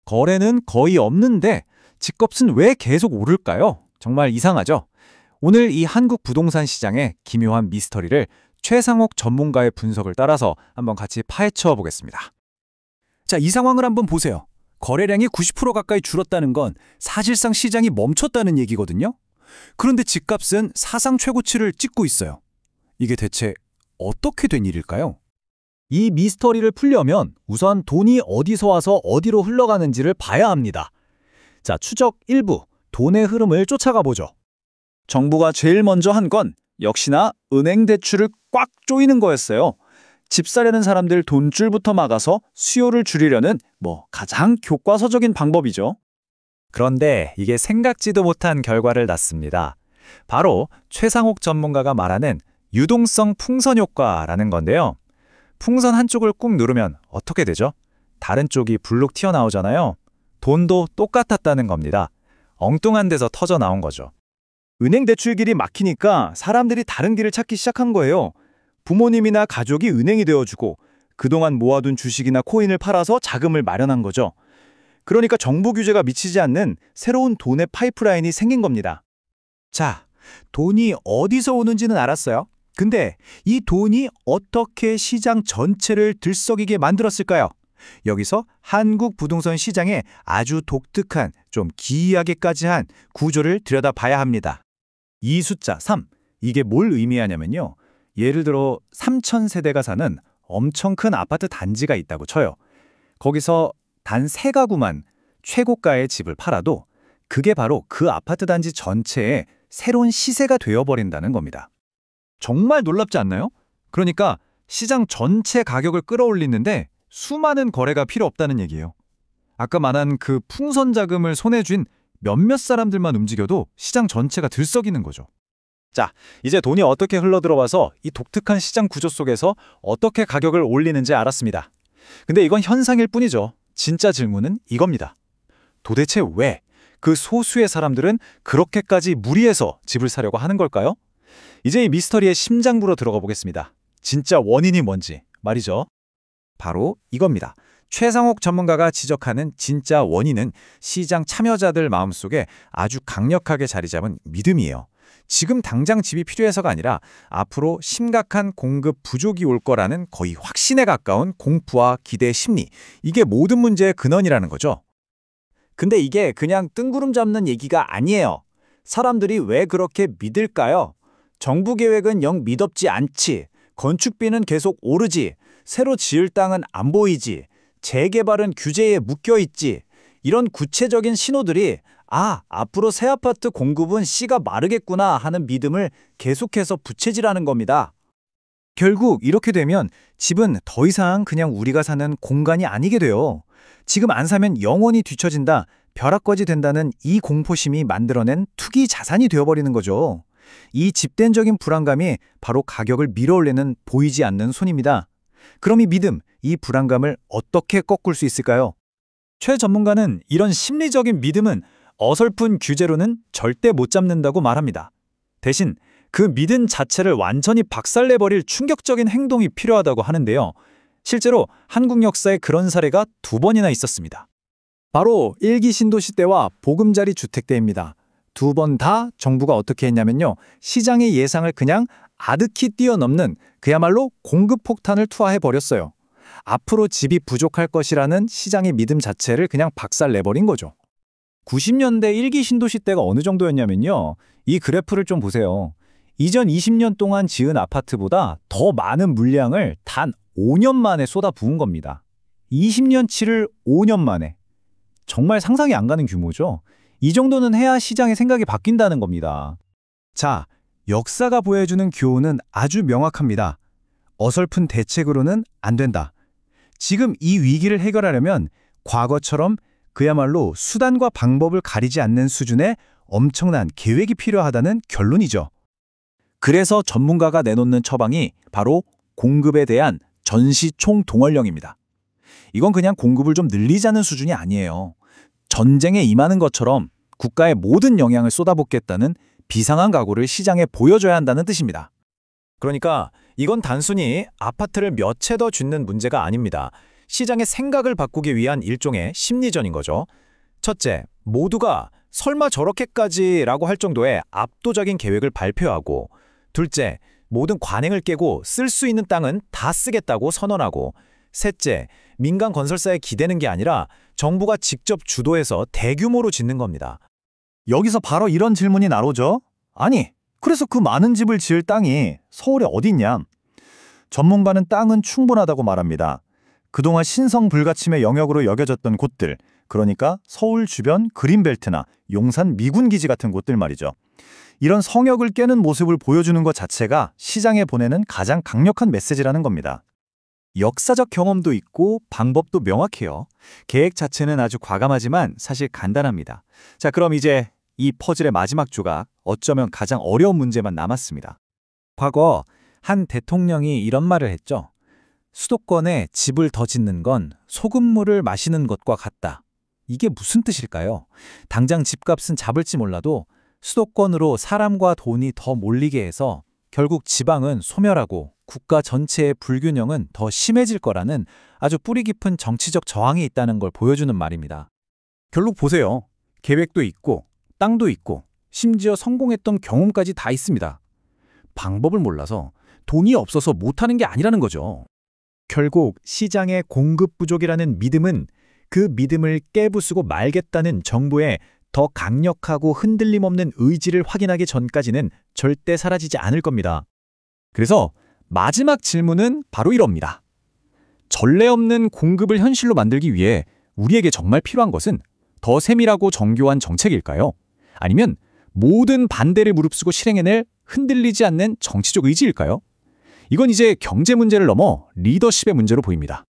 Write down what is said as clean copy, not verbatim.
거래는 거의 없는데 집값은 왜 계속 오를까요? 정말 이상하죠? 오늘 이 한국 부동산 시장의 기묘한 미스터리를 최상옥 전문가의 분석을 따라서 한번 같이 파헤쳐 보겠습니다. 자, 이 상황을 한번 보세요. 거래량이 90% 가까이 줄었다는 건 사실상 시장이 멈췄다는 얘기거든요. 그런데 집값은 사상 최고치를 찍고 있어요. 이게 대체 어떻게 된 일일까요? 이 미스터리를 풀려면 우선 돈이 어디서 와서 어디로 흘러가는지를 봐야 합니다. 자, 추적 1부, 돈의 흐름을 쫓아가 보죠. 정부가 제일 먼저 한 건 역시나 은행 대출을 꽉 조이는 거였어요. 집 사려는 사람들 돈줄부터 막아서 수요를 줄이려는 가장 교과서적인 방법이죠. 그런데 이게 생각지도 못한 결과를 낳습니다. 바로 최상옥 전문가가 말하는 유동성 풍선 효과라는 건데요. 풍선 한쪽을 꾹 누르면 어떻게 되죠? 다른 쪽이 불룩 튀어나오잖아요. 돈도 똑같았다는 겁니다. 엉뚱한 데서 터져 나온 거죠. 은행 대출길이 막히니까 사람들이 다른 길을 찾기 시작한 거예요. 부모님이나 가족이 은행이 되어주고 그동안 모아둔 주식이나 코인을 팔아서 자금을 마련한 거죠. 그러니까 정부 규제가 미치지 않는 새로운 돈의 파이프라인이 생긴 겁니다. 자, 돈이 어디서 오는지는 알았어요. 근데 이 돈이 어떻게 시장 전체를 들썩이게 만들었을까요? 여기서 한국 부동산 시장의 아주 독특한, 좀 기이하게까지 한 구조를 들여다봐야 합니다. 이 숫자 3, 이게 뭘 의미하냐면요. 예를 들어 3,000세대가 사는 엄청 큰 아파트 단지가 있다고 쳐요. 거기서 단 3가구만 최고가의 집을 팔아도 그게 바로 그 아파트 단지 전체의 새로운 시세가 되어버린다는 겁니다. 정말 놀랍지 않나요? 그러니까 시장 전체 가격을 끌어올리는데 수많은 거래가 필요 없다는 얘기예요. 아까 말한 그 풍선 자금을 손에 쥔 몇몇 사람들만 움직여도 시장 전체가 들썩이는 거죠. 자, 이제 돈이 어떻게 흘러들어와서 이 독특한 시장 구조 속에서 어떻게 가격을 올리는지 알았습니다. 근데 이건 현상일 뿐이죠. 진짜 질문은 이겁니다. 도대체 왜 그 소수의 사람들은 그렇게까지 무리해서 집을 사려고 하는 걸까요? 이제 이 미스터리의 심장부로 들어가 보겠습니다. 진짜 원인이 뭔지 말이죠. 바로 이겁니다. 최상옥 전문가가 지적하는 진짜 원인은 시장 참여자들 마음속에 아주 강력하게 자리 잡은 믿음이에요. 지금 당장 집이 필요해서가 아니라 앞으로 심각한 공급 부족이 올 거라는 거의 확신에 가까운 공포와 기대 심리, 이게 모든 문제의 근원이라는 거죠. 근데 이게 그냥 뜬구름 잡는 얘기가 아니에요. 사람들이 왜 그렇게 믿을까요? 정부 계획은 영 믿업지 않지, 건축비는 계속 오르지, 새로 지을 땅은 안 보이지, 재개발은 규제에 묶여있지, 이런 구체적인 신호들이 앞으로 새 아파트 공급은 씨가 마르겠구나 하는 믿음을 계속해서 부채질하는 겁니다. 결국 이렇게 되면 집은 더 이상 그냥 우리가 사는 공간이 아니게 돼요. 지금 안 사면 영원히 뒤처진다, 벼락거지 된다는 이 공포심이 만들어낸 투기 자산이 되어버리는 거죠. 이 집단적인 불안감이 바로 가격을 밀어올리는 보이지 않는 손입니다. 그럼 이 믿음, 이 불안감을 어떻게 꺾을 수 있을까요? 최 전문가는 이런 심리적인 믿음은 어설픈 규제로는 절대 못 잡는다고 말합니다. 대신 그 믿음 자체를 완전히 박살내버릴 충격적인 행동이 필요하다고 하는데요. 실제로 한국 역사에 그런 사례가 2번이나 있었습니다. 바로 1기 신도시 때와 보금자리 주택 때입니다. 2번 다 정부가 어떻게 했냐면요. 시장의 예상을 그냥 아득히 뛰어넘는 그야말로 공급 폭탄을 투하해버렸어요. 앞으로 집이 부족할 것이라는 시장의 믿음 자체를 그냥 박살내버린 거죠. 90년대 1기 신도시 때가 어느 정도였냐면요. 이 그래프를 좀 보세요. 이전 20년 동안 지은 아파트보다 더 많은 물량을 단 5년 만에 쏟아 부은 겁니다. 20년치를 5년 만에. 정말 상상이 안 가는 규모죠. 이 정도는 해야 시장의 생각이 바뀐다는 겁니다. 자, 역사가 보여주는 교훈은 아주 명확합니다. 어설픈 대책으로는 안 된다. 지금 이 위기를 해결하려면 과거처럼 그야말로 수단과 방법을 가리지 않는 수준의 엄청난 계획이 필요하다는 결론이죠. 그래서 전문가가 내놓는 처방이 바로 공급에 대한 전시 총동원령입니다. 이건 그냥 공급을 좀 늘리자는 수준이 아니에요. 전쟁에 임하는 것처럼 국가의 모든 영향을 쏟아붓겠다는 비상한 각오를 시장에 보여줘야 한다는 뜻입니다. 그러니까 이건 단순히 아파트를 몇 채 더 짓는 문제가 아닙니다. 시장의 생각을 바꾸기 위한 일종의 심리전인 거죠. 첫째, 모두가 설마 저렇게까지라고 할 정도의 압도적인 계획을 발표하고, 둘째, 모든 관행을 깨고 쓸 수 있는 땅은 다 쓰겠다고 선언하고, 셋째, 민간 건설사에 기대는 게 아니라 정부가 직접 주도해서 대규모로 짓는 겁니다. 여기서 바로 이런 질문이 나오죠. 아니, 그래서 그 많은 집을 지을 땅이 서울에 어디 있냐? 전문가는 땅은 충분하다고 말합니다. 그동안 신성 불가침의 영역으로 여겨졌던 곳들, 그러니까 서울 주변 그린벨트나 용산 미군기지 같은 곳들 말이죠. 이런 성역을 깨는 모습을 보여주는 것 자체가 시장에 보내는 가장 강력한 메시지라는 겁니다. 역사적 경험도 있고 방법도 명확해요. 계획 자체는 아주 과감하지만 사실 간단합니다. 자, 그럼 이제 이 퍼즐의 마지막 조각, 어쩌면 가장 어려운 문제만 남았습니다. 과거 한 대통령이 이런 말을 했죠. 수도권에 집을 더 짓는 건 소금물을 마시는 것과 같다. 이게 무슨 뜻일까요? 당장 집값은 잡을지 몰라도 수도권으로 사람과 돈이 더 몰리게 해서 결국 지방은 소멸하고 국가 전체의 불균형은 더 심해질 거라는 아주 뿌리 깊은 정치적 저항이 있다는 걸 보여주는 말입니다. 결국 보세요. 계획도 있고 땅도 있고 심지어 성공했던 경험까지 다 있습니다. 방법을 몰라서 돈이 없어서 못하는 게 아니라는 거죠. 결국 시장의 공급 부족이라는 믿음은 그 믿음을 깨부수고 말겠다는 정부의 더 강력하고 흔들림 없는 의지를 확인하기 전까지는 절대 사라지지 않을 겁니다. 그래서 마지막 질문은 바로 이럽니다. 전례 없는 공급을 현실로 만들기 위해 우리에게 정말 필요한 것은 더 세밀하고 정교한 정책일까요? 아니면 모든 반대를 무릅쓰고 실행해낼 흔들리지 않는 정치적 의지일까요? 이건 이제 경제 문제를 넘어 리더십의 문제로 보입니다.